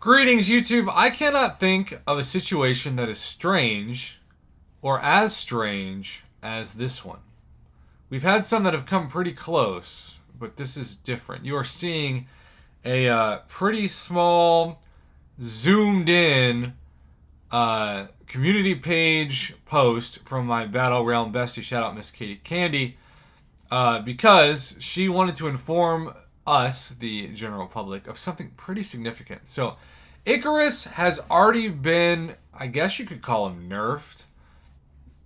Greetings, YouTube. I cannot think of a situation that is strange or as strange as this one. We've had some that have come pretty close, but this is different. You are seeing a pretty small, zoomed in community page post from my Battle Realm bestie. Shout out Miss Katie Candy. Because she wanted to inform us, the general public, of something pretty significant. So, Icarus has already been, I guess you could call him nerfed.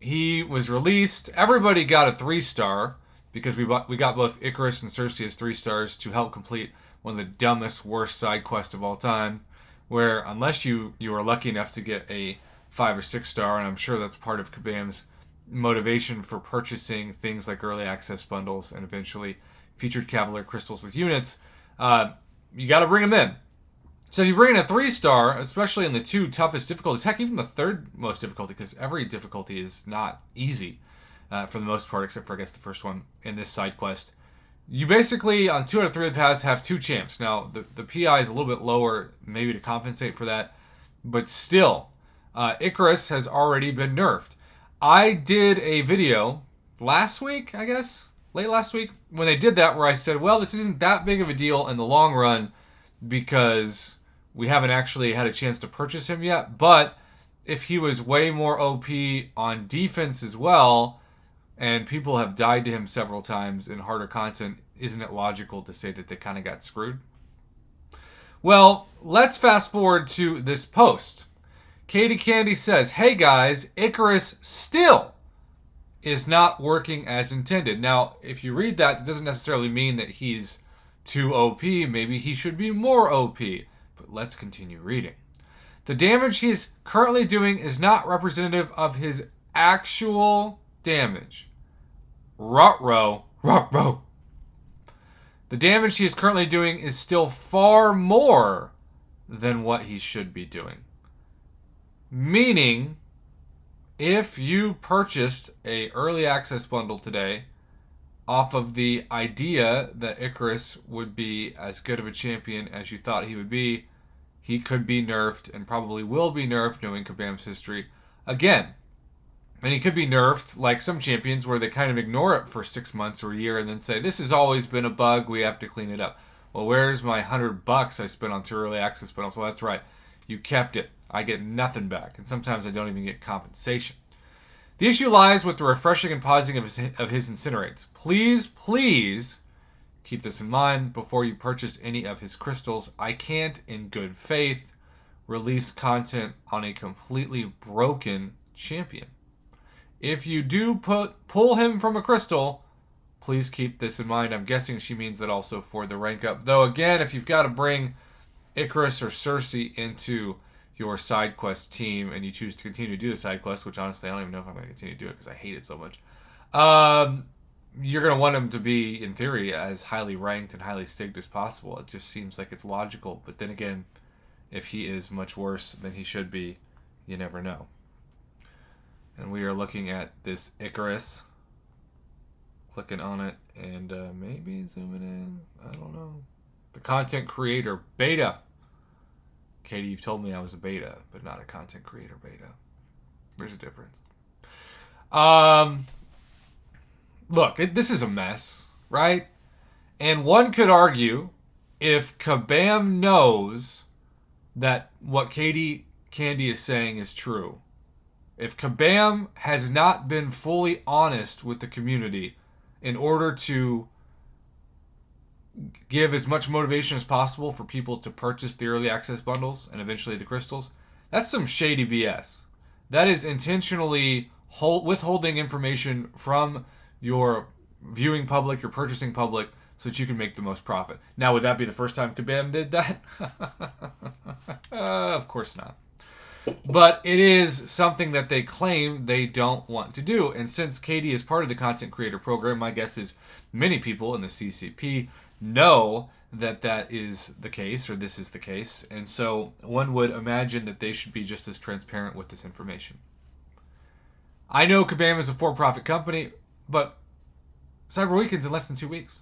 He was released. Everybody got a 3-star because we got both Icarus and Cersei as 3 stars to help complete one of the dumbest, worst side quests of all time. Where, unless you were lucky enough to get a 5 or 6 star, and I'm sure that's part of Kabam's motivation for purchasing things like early access bundles and eventually featured Cavalier crystals with units, you got to bring them in. So if you bring in a 3-star, especially in the 2 toughest difficulties, heck, even the 3rd most difficulty, because every difficulty is not easy for the most part, except for, I guess, the first one in this side quest. You basically, on 2 out of 3 of the paths, have 2 champs. Now, the PI is a little bit lower, maybe to compensate for that, but still, Icarus has already been nerfed. I did a video last week, I guess, late last week, when they did that, where I said, well, this isn't that big of a deal in the long run because we haven't actually had a chance to purchase him yet, but if he was way more OP on defense as well, and people have died to him several times in harder content, isn't it logical to say that they kind of got screwed? Well, let's fast forward to this post. Katie Candy says, hey guys, Icarus still is not working as intended. Now, if you read that, it doesn't necessarily mean that he's too OP. Maybe he should be more OP. But let's continue reading. The damage he's currently doing is not representative of his actual damage. Ruh-roh. Ruh-roh. The damage he is currently doing is still far more than what he should be doing. Meaning, if you purchased a early access bundle today off of the idea that Icarus would be as good of a champion as you thought he would be, he could be nerfed and probably will be nerfed knowing Kabam's history again. And he could be nerfed like some champions where they kind of ignore it for 6 months or a year and then say, this has always been a bug, we have to clean it up. Well, where's my $100 I spent on 2 early access bundles? Well, that's right. You kept it. I get nothing back, and sometimes I don't even get compensation. The issue lies with the refreshing and pausing of his incinerates. Please keep this in mind before you purchase any of his crystals. I can't, in good faith, release content on a completely broken champion. If you do pull him from a crystal, please keep this in mind. I'm guessing she means that also for the rank up. Though, again, if you've got to bring Icarus or Cersei into your side quest team and you choose to continue to do the side quest, which honestly I don't even know if I'm going to continue to do it because I hate it so much, you're going to want him to be, in theory, as highly ranked and highly stigged as possible. It just seems like it's logical. But then again, if he is much worse than he should be, you never know. And we are looking at this Icarus, clicking on it, and maybe zooming in. I don't know. The content creator beta. Katie, you've told me I was a beta, but not a content creator beta. There's a difference. Look, this is a mess, right? And one could argue, if Kabam knows that what Katie Candy is saying is true, if Kabam has not been fully honest with the community in order to give as much motivation as possible for people to purchase the early access bundles and eventually the crystals, that's some shady BS. That is intentionally withholding information from your viewing public, your purchasing public, so that you can make the most profit. Now, would that be the first time Kabam did that? Of course not. But it is something that they claim they don't want to do. And since Katie is part of the content creator program, my guess is many people in the CCP know that that is the case, or this is the case. And so one would imagine that they should be just as transparent with this information. I know Kabam is a for-profit company, but Cyber Weekend's in less than 2 weeks.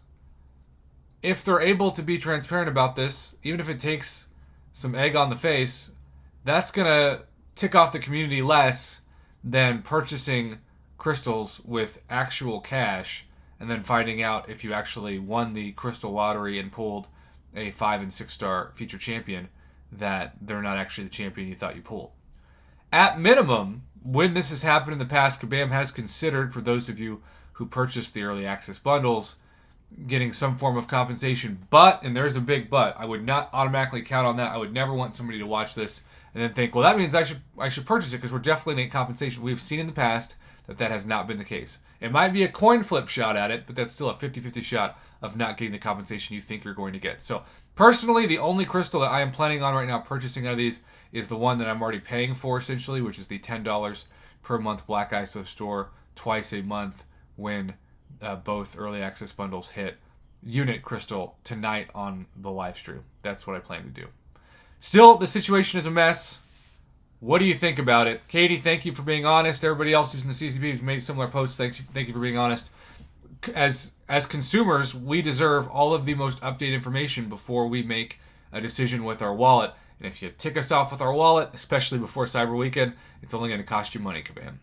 If they're able to be transparent about this, even if it takes some egg on the face, that's going to tick off the community less than purchasing crystals with actual cash and then finding out if you actually won the crystal lottery and pulled a 5 and 6 star feature champion that they're not actually the champion you thought you pulled. At minimum, when this has happened in the past, Kabam has considered, for those of you who purchased the early access bundles, getting some form of compensation. But, and there's a big but, I would not automatically count on that. I would never want somebody to watch this and then think, well, that means I should purchase it because we're definitely getting compensation. We've seen in the past that has not been the case. It might be a coin flip shot at it, but that's still a 50-50 shot of not getting the compensation you think you're going to get. So, personally, the only crystal that I am planning on right now purchasing out of these is the one that I'm already paying for, essentially, which is the $10 per month Black ISO store twice a month when both early access bundles hit unit crystal tonight on the live stream. That's what I plan to do. Still, the situation is a mess. What do you think about it? Katie, thank you for being honest. Everybody else who's in the CCP who's made similar posts, thank you for being honest. As consumers, we deserve all of the most updated information before we make a decision with our wallet. And if you tick us off with our wallet, especially before Cyber Weekend, it's only going to cost you money, Kabam.